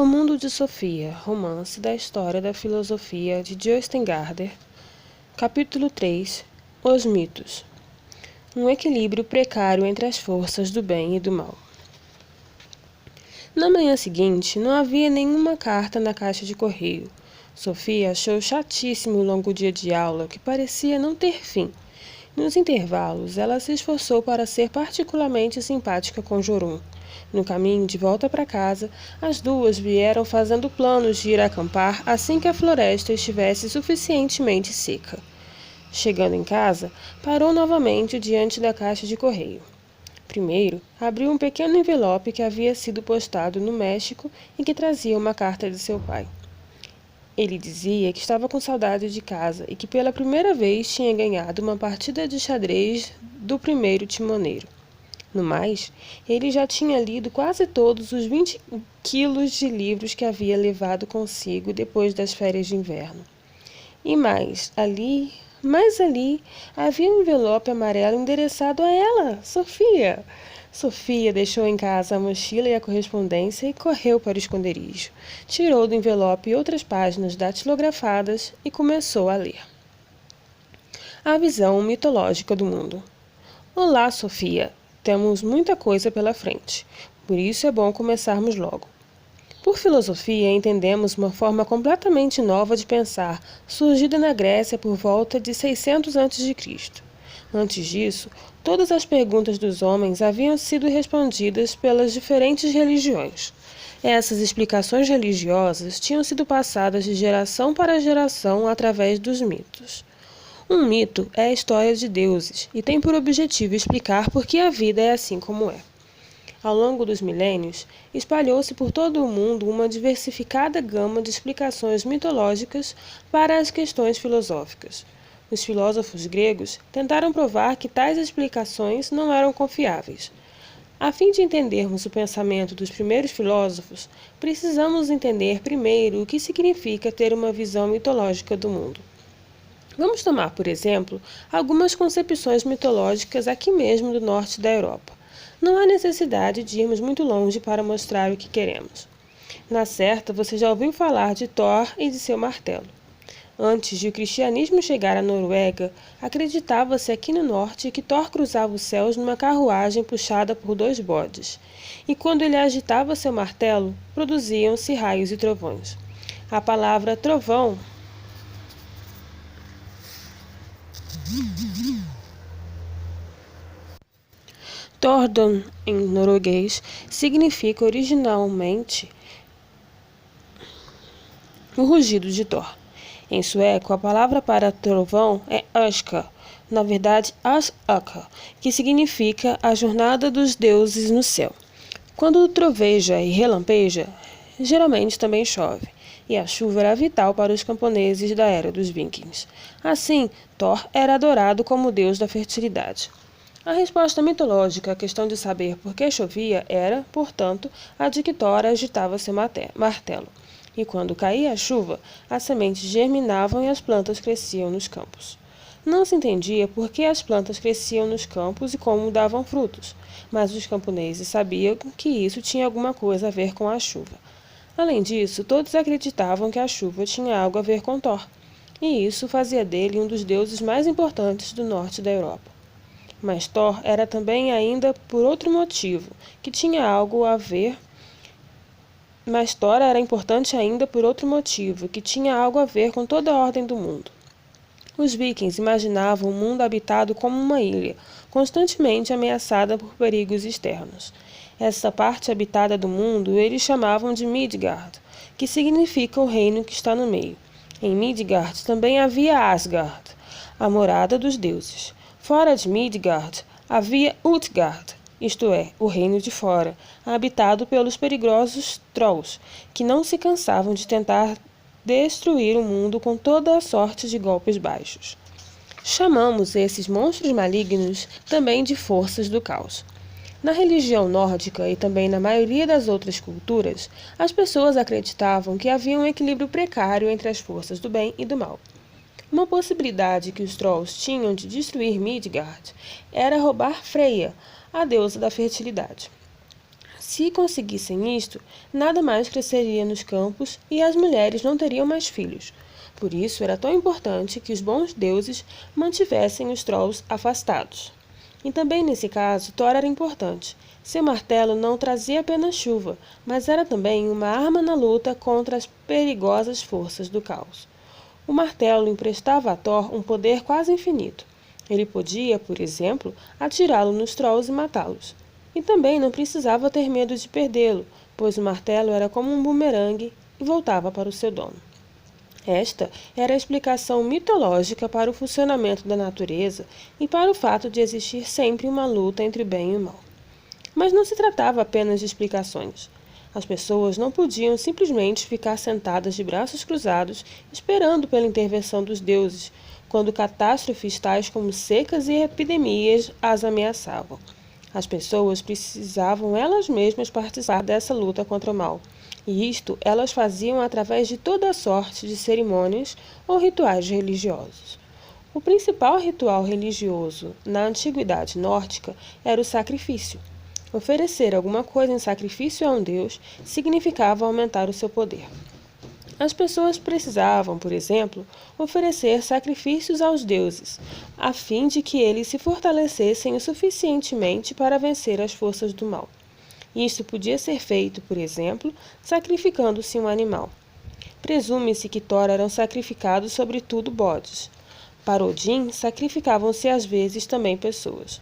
O Mundo de Sofia, romance da história da filosofia de Joyce Gardner. Capítulo 3. Os mitos. Um equilíbrio precário entre as forças do bem e do mal. Na manhã seguinte, não havia nenhuma carta na caixa de correio. Sofia achou chatíssimo o longo dia de aula, que parecia não ter fim. Nos intervalos, ela se esforçou para ser particularmente simpática com Jorum. No caminho de volta para casa, as duas vieram fazendo planos de ir acampar assim que a floresta estivesse suficientemente seca. Chegando em casa, parou novamente diante da caixa de correio. Primeiro, abriu um pequeno envelope que havia sido postado no México e que trazia uma carta de seu pai. Ele dizia que estava com saudade de casa e que pela primeira vez tinha ganhado uma partida de xadrez do primeiro timoneiro. No mais, ele já tinha lido quase todos os 20 quilos de livros que havia levado consigo depois das férias de inverno. E mais ali, havia um envelope amarelo endereçado a ela, Sofia. Sofia deixou em casa a mochila e a correspondência e correu para o esconderijo. Tirou do envelope outras páginas datilografadas e começou a ler. A visão mitológica do mundo. Olá, Sofia. Temos muita coisa pela frente, por isso é bom começarmos logo. Por filosofia, entendemos uma forma completamente nova de pensar, surgida na Grécia por volta de 600 a.C. Antes disso, todas as perguntas dos homens haviam sido respondidas pelas diferentes religiões. Essas explicações religiosas tinham sido passadas de geração para geração através dos mitos. Um mito é a história de deuses e tem por objetivo explicar por que a vida é assim como é. Ao longo dos milênios, espalhou-se por todo o mundo uma diversificada gama de explicações mitológicas para as questões filosóficas. Os filósofos gregos tentaram provar que tais explicações não eram confiáveis. A fim de entendermos o pensamento dos primeiros filósofos, precisamos entender primeiro o que significa ter uma visão mitológica do mundo. Vamos tomar, por exemplo, algumas concepções mitológicas aqui mesmo do norte da Europa. Não há necessidade de irmos muito longe para mostrar o que queremos. Na certa, você já ouviu falar de Thor e de seu martelo. Antes de o cristianismo chegar à Noruega, acreditava-se aqui no norte que Thor cruzava os céus numa carruagem puxada por 2 bodes, e quando ele agitava seu martelo, produziam-se raios e trovões. A palavra trovão Tordon, em norueguês, significa originalmente o rugido de Thor. Em sueco, a palavra para trovão é öska, na verdade asaka, que significa a jornada dos deuses no céu. Quando troveja e relampeja, geralmente também chove, e a chuva era vital para os camponeses da era dos vikings. Assim, Thor era adorado como deus da fertilidade. A resposta mitológica à questão de saber por que chovia era, portanto, a de que Thor agitava seu martelo. E quando caía a chuva, as sementes germinavam e as plantas cresciam nos campos. Não se entendia por que as plantas cresciam nos campos e como davam frutos, mas os camponeses sabiam que isso tinha alguma coisa a ver com a chuva. Além disso, todos acreditavam que a chuva tinha algo a ver com Thor, e isso fazia dele um dos deuses mais importantes do norte da Europa. Mas Thor era também ainda por outro motivo, que tinha algo a ver. Mas Thor era importante ainda por outro motivo, que tinha algo a ver com toda a ordem do mundo. Os vikings imaginavam o mundo habitado como uma ilha, constantemente ameaçada por perigos externos. Essa parte habitada do mundo eles chamavam de Midgard, que significa o reino que está no meio. Em Midgard também havia Asgard, a morada dos deuses. Fora de Midgard havia Utgard, isto é, o reino de fora, habitado pelos perigosos Trolls, que não se cansavam de tentar destruir o mundo com toda a sorte de golpes baixos. Chamamos esses monstros malignos também de forças do caos. Na religião nórdica e também na maioria das outras culturas, as pessoas acreditavam que havia um equilíbrio precário entre as forças do bem e do mal. Uma possibilidade que os Trolls tinham de destruir Midgard era roubar Freya, a deusa da fertilidade. Se conseguissem isto, nada mais cresceria nos campos e as mulheres não teriam mais filhos. Por isso era tão importante que os bons deuses mantivessem os Trolls afastados. E também nesse caso, Thor era importante. Seu martelo não trazia apenas chuva, mas era também uma arma na luta contra as perigosas forças do caos. O martelo emprestava a Thor um poder quase infinito. Ele podia, por exemplo, atirá-lo nos Trolls e matá-los. E também não precisava ter medo de perdê-lo, pois o martelo era como um bumerangue e voltava para o seu dono. Esta era a explicação mitológica para o funcionamento da natureza e para o fato de existir sempre uma luta entre o bem e o mal. Mas não se tratava apenas de explicações. As pessoas não podiam simplesmente ficar sentadas de braços cruzados, esperando pela intervenção dos deuses, quando catástrofes tais como secas e epidemias as ameaçavam. As pessoas precisavam elas mesmas participar dessa luta contra o mal. E isto elas faziam através de toda sorte de cerimônias ou rituais religiosos. O principal ritual religioso na antiguidade nórdica era o sacrifício. Oferecer alguma coisa em sacrifício a um deus significava aumentar o seu poder. As pessoas precisavam, por exemplo, oferecer sacrifícios aos deuses, a fim de que eles se fortalecessem o suficientemente para vencer as forças do mal. Isto podia ser feito, por exemplo, sacrificando-se um animal. Presume-se que Thor eram sacrificados sobretudo bodes. Para Odin, sacrificavam-se às vezes também pessoas.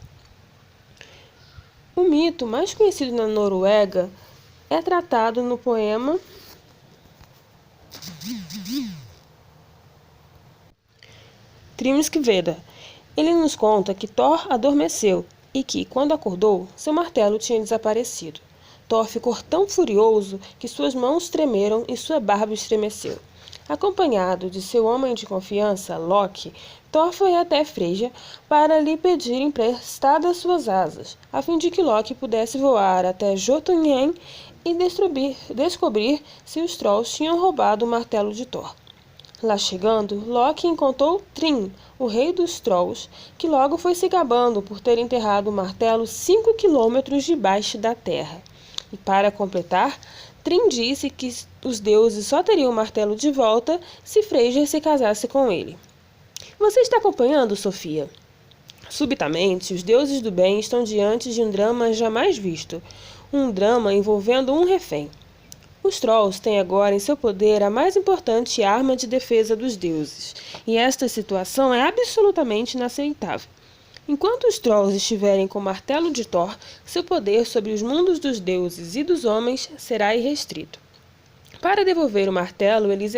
O mito mais conhecido na Noruega é tratado no poema Trimskveda. Ele nos conta que Thor adormeceu e que, quando acordou, seu martelo tinha desaparecido. Thor ficou tão furioso que suas mãos tremeram e sua barba estremeceu. Acompanhado de seu homem de confiança, Loki, Thor foi até Freyja para lhe pedir emprestadas suas asas, a fim de que Loki pudesse voar até Jotunheim e descobrir se os Trolls tinham roubado o martelo de Thor. Lá chegando, Loki encontrou Thrym, o rei dos Trolls, que logo foi se gabando por ter enterrado o martelo 5 quilômetros debaixo da terra. E para completar, Thrym disse que os deuses só teriam o martelo de volta se Freyja se casasse com ele. Você está acompanhando, Sofia? Subitamente, os deuses do bem estão diante de um drama jamais visto. Um drama envolvendo um refém. Os Trolls têm agora em seu poder a mais importante arma de defesa dos deuses, e esta situação é absolutamente inaceitável. Enquanto os Trolls estiverem com o martelo de Thor, seu poder sobre os mundos dos deuses e dos homens será irrestrito. Para devolver o martelo, eles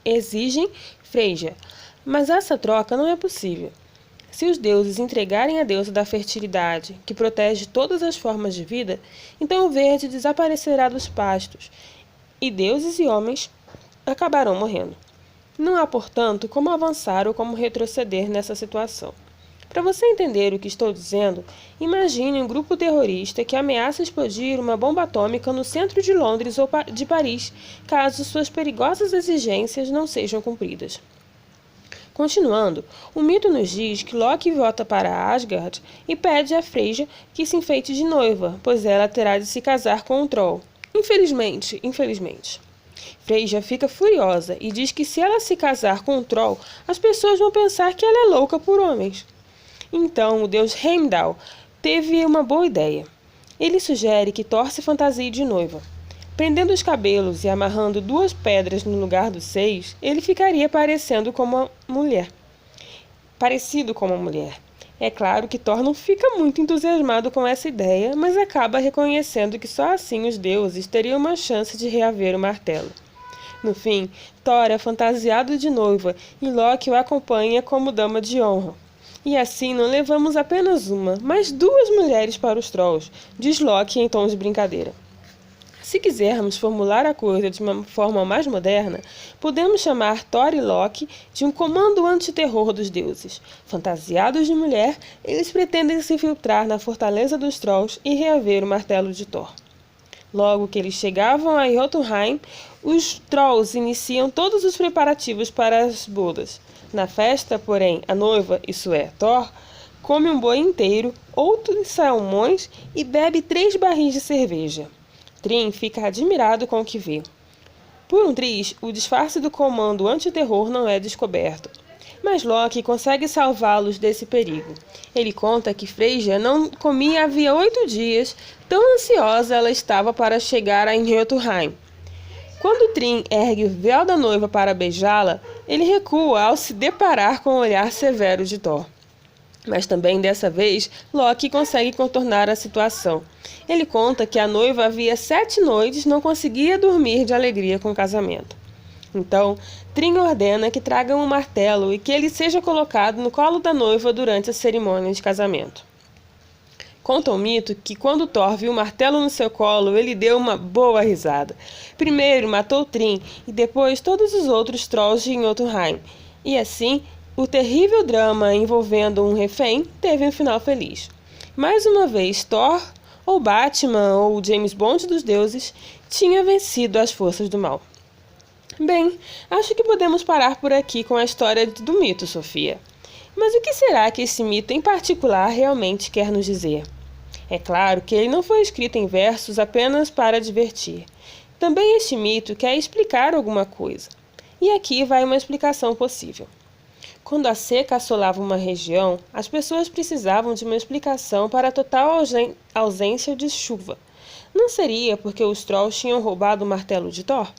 exigem Freyja, mas essa troca não é possível. Se os deuses entregarem a deusa da fertilidade, que protege todas as formas de vida, então o verde desaparecerá dos pastos, e deuses e homens acabarão morrendo. Não há, portanto, como avançar ou como retroceder nessa situação. Para você entender o que estou dizendo, imagine um grupo terrorista que ameaça explodir uma bomba atômica no centro de Londres ou de Paris, caso suas perigosas exigências não sejam cumpridas. Continuando, o mito nos diz que Loki volta para Asgard e pede a Freyja que se enfeite de noiva, pois ela terá de se casar com um troll. Infelizmente. Freyja fica furiosa e diz que se ela se casar com um troll, as pessoas vão pensar que ela é louca por homens. Então, o deus Heimdall teve uma boa ideia. Ele sugere que Thor se fantasie de noiva. Prendendo os cabelos e amarrando 2 pedras no lugar dos seios, ele ficaria parecido como uma mulher. É claro que Thor não fica muito entusiasmado com essa ideia, mas acaba reconhecendo que só assim os deuses teriam uma chance de reaver o martelo. No fim, Thor é fantasiado de noiva e Loki o acompanha como dama de honra. E assim não levamos apenas uma, mas 2 mulheres para os Trolls, diz Loki em tom de brincadeira. Se quisermos formular a coisa de uma forma mais moderna, podemos chamar Thor e Loki de um comando antiterror dos deuses. Fantasiados de mulher, eles pretendem se infiltrar na fortaleza dos Trolls e reaver o martelo de Thor. Logo que eles chegavam a Jotunheim, os Trolls iniciam todos os preparativos para as bodas. Na festa, porém, a noiva, isso é, Thor, come um boi inteiro, outros salmões e bebe 3 barris de cerveja. Trin fica admirado com o que vê. Por um triz, o disfarce do comando antiterror não é descoberto. Mas Loki consegue salvá-los desse perigo. Ele conta que Freyja não comia havia 8 dias, tão ansiosa ela estava para chegar a Jotunheim. Quando Trin ergue o véu da noiva para beijá-la, ele recua ao se deparar com o olhar severo de Thor. Mas também dessa vez, Loki consegue contornar a situação. Ele conta que a noiva havia 7 noites não conseguia dormir de alegria com o casamento. Então, Trin ordena que tragam um martelo e que ele seja colocado no colo da noiva durante a cerimônia de casamento. Conta o mito que quando Thor viu o martelo no seu colo, ele deu uma boa risada. Primeiro matou Trin e depois todos os outros Trolls de Jotunheim. E assim, o terrível drama envolvendo um refém teve um final feliz. Mais uma vez, Thor, ou Batman, ou James Bond dos deuses, tinha vencido as forças do mal. Bem, acho que podemos parar por aqui com a história do mito, Sofia. Mas o que será que esse mito em particular realmente quer nos dizer? É claro que ele não foi escrito em versos apenas para divertir. Também este mito quer explicar alguma coisa. E aqui vai uma explicação possível. Quando a seca assolava uma região, as pessoas precisavam de uma explicação para a total ausência de chuva. Não seria porque os Trolls tinham roubado o martelo de Thor?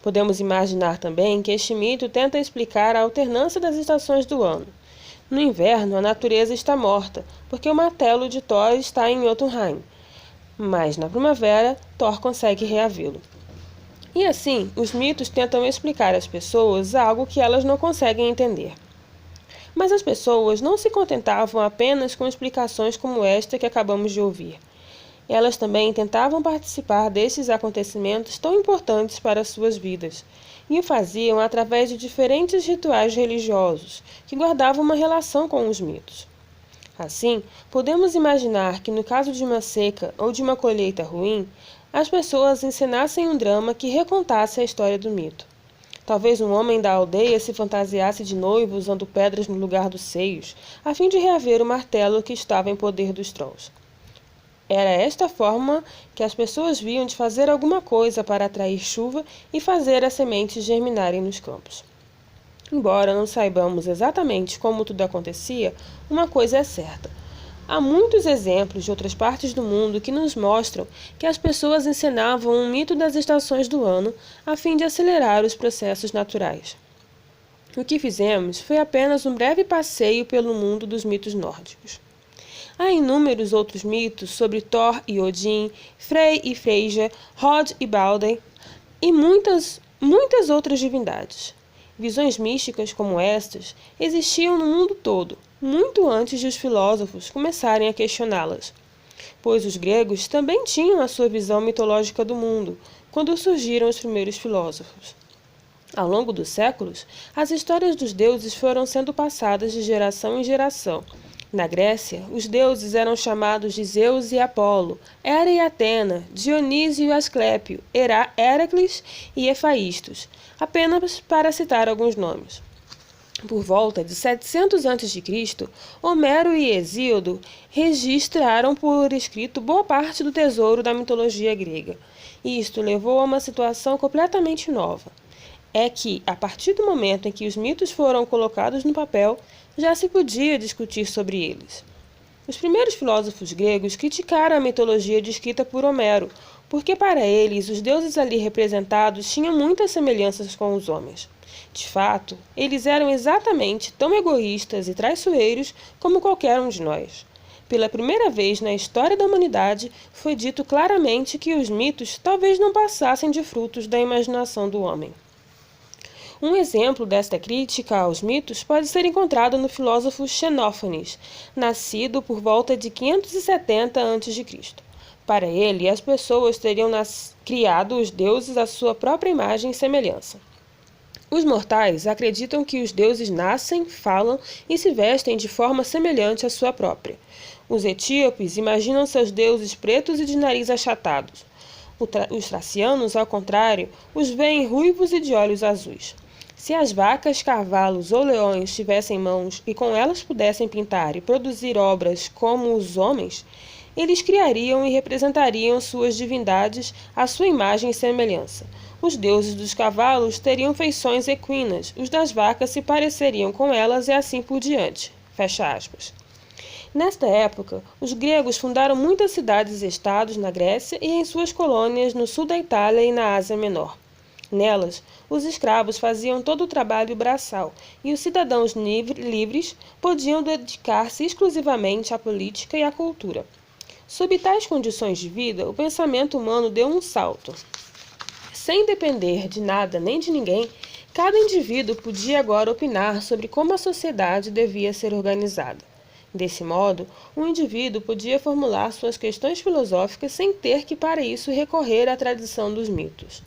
Podemos imaginar também que este mito tenta explicar a alternância das estações do ano. No inverno, a natureza está morta, porque o martelo de Thor está em Jotunheim. Mas na primavera, Thor consegue reavê-lo. E assim, os mitos tentam explicar às pessoas algo que elas não conseguem entender. Mas as pessoas não se contentavam apenas com explicações como esta que acabamos de ouvir. Elas também tentavam participar desses acontecimentos tão importantes para suas vidas, e o faziam através de diferentes rituais religiosos, que guardavam uma relação com os mitos. Assim, podemos imaginar que no caso de uma seca ou de uma colheita ruim, as pessoas encenassem um drama que recontasse a história do mito. Talvez um homem da aldeia se fantasiasse de noivo usando pedras no lugar dos seios, a fim de reaver o martelo que estava em poder dos Trolls. Era esta forma que as pessoas viam de fazer alguma coisa para atrair chuva e fazer as sementes germinarem nos campos. Embora não saibamos exatamente como tudo acontecia, uma coisa é certa. Há muitos exemplos de outras partes do mundo que nos mostram que as pessoas encenavam um mito das estações do ano a fim de acelerar os processos naturais. O que fizemos foi apenas um breve passeio pelo mundo dos mitos nórdicos. Há inúmeros outros mitos sobre Thor e Odin, Frey e Freyja, Hod e Balder e muitas outras divindades. Visões místicas como estas existiam no mundo todo, muito antes de os filósofos começarem a questioná-las, pois os gregos também tinham a sua visão mitológica do mundo, quando surgiram os primeiros filósofos. Ao longo dos séculos, as histórias dos deuses foram sendo passadas de geração em geração. Na Grécia, os deuses eram chamados de Zeus e Apolo, Hera e Atena, Dionísio e Asclépio, Heracles e Hefaístos, apenas para citar alguns nomes. Por volta de 700 a.C., Homero e Hesíodo registraram por escrito boa parte do tesouro da mitologia grega. Isto levou a uma situação completamente nova. É que, a partir do momento em que os mitos foram colocados no papel, já se podia discutir sobre eles. Os primeiros filósofos gregos criticaram a mitologia descrita por Homero, porque para eles os deuses ali representados tinham muitas semelhanças com os homens. De fato, eles eram exatamente tão egoístas e traiçoeiros como qualquer um de nós. Pela primeira vez na história da humanidade, foi dito claramente que os mitos talvez não passassem de frutos da imaginação do homem. Um exemplo desta crítica aos mitos pode ser encontrado no filósofo Xenófanes, nascido por volta de 570 a.C. Para ele, as pessoas teriam criado os deuses à sua própria imagem e semelhança. Os mortais acreditam que os deuses nascem, falam e se vestem de forma semelhante à sua própria. Os etíopes imaginam seus deuses pretos e de nariz achatados. Os tracianos, ao contrário, os veem ruivos e de olhos azuis. Se as vacas, cavalos ou leões tivessem mãos e com elas pudessem pintar e produzir obras como os homens, eles criariam e representariam suas divindades à sua imagem e semelhança. Os deuses dos cavalos teriam feições equinas, os das vacas se pareceriam com elas e assim por diante. Fecha aspas. Nesta época, os gregos fundaram muitas cidades e estados na Grécia e em suas colônias no sul da Itália e na Ásia Menor. Nelas, os escravos faziam todo o trabalho braçal e os cidadãos livres podiam dedicar-se exclusivamente à política e à cultura. Sob tais condições de vida, o pensamento humano deu um salto. Sem depender de nada nem de ninguém, cada indivíduo podia agora opinar sobre como a sociedade devia ser organizada. Desse modo, um indivíduo podia formular suas questões filosóficas sem ter que, para isso, recorrer à tradição dos mitos.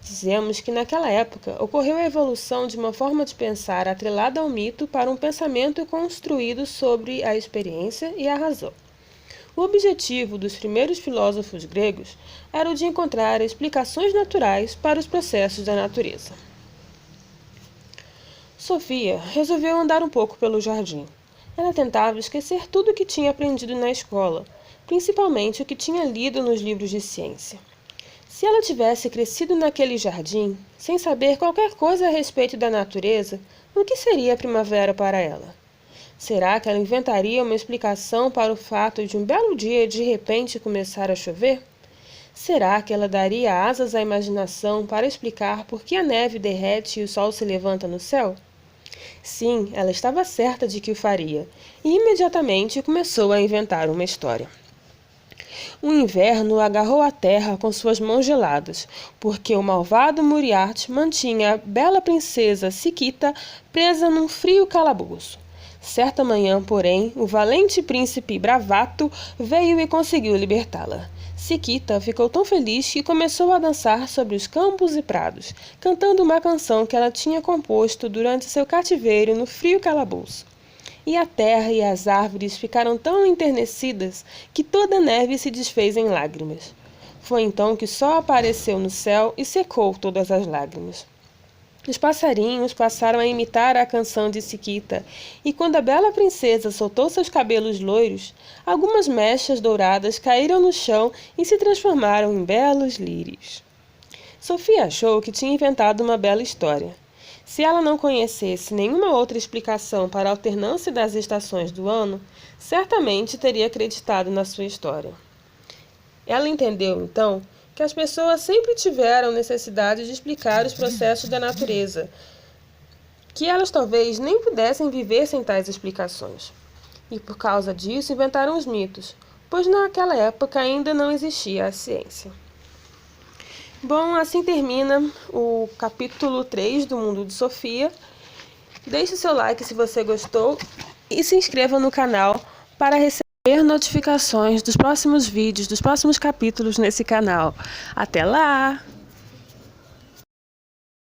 Dizemos que naquela época ocorreu a evolução de uma forma de pensar atrelada ao mito para um pensamento construído sobre a experiência e a razão. O objetivo dos primeiros filósofos gregos era o de encontrar explicações naturais para os processos da natureza. Sofia resolveu andar um pouco pelo jardim. Ela tentava esquecer tudo o que tinha aprendido na escola, principalmente o que tinha lido nos livros de ciência. Se ela tivesse crescido naquele jardim, sem saber qualquer coisa a respeito da natureza, o que seria a primavera para ela? Será que ela inventaria uma explicação para o fato de um belo dia de repente começar a chover? Será que ela daria asas à imaginação para explicar por que a neve derrete e o sol se levanta no céu? Sim, ela estava certa de que o faria, e imediatamente começou a inventar uma história. O inverno agarrou a terra com suas mãos geladas, porque o malvado Moriarty mantinha a bela princesa Siquita presa num frio calabouço. Certa manhã, porém, o valente príncipe Bravato veio e conseguiu libertá-la. Siquita ficou tão feliz que começou a dançar sobre os campos e prados, cantando uma canção que ela tinha composto durante seu cativeiro no frio calabouço. E a terra e as árvores ficaram tão enternecidas que toda a neve se desfez em lágrimas. Foi então que o sol apareceu no céu e secou todas as lágrimas. Os passarinhos passaram a imitar a canção de Siquita, e quando a bela princesa soltou seus cabelos loiros, algumas mechas douradas caíram no chão e se transformaram em belos lírios. Sofia achou que tinha inventado uma bela história. Se ela não conhecesse nenhuma outra explicação para a alternância das estações do ano, certamente teria acreditado na sua história. Ela entendeu, então, que as pessoas sempre tiveram necessidade de explicar os processos da natureza, que elas talvez nem pudessem viver sem tais explicações. E por causa disso inventaram os mitos, pois naquela época ainda não existia a ciência. Bom, assim termina o capítulo 3 do Mundo de Sofia. Deixe seu like se você gostou e se inscreva no canal para receber notificações dos próximos vídeos, dos próximos capítulos nesse canal. Até lá!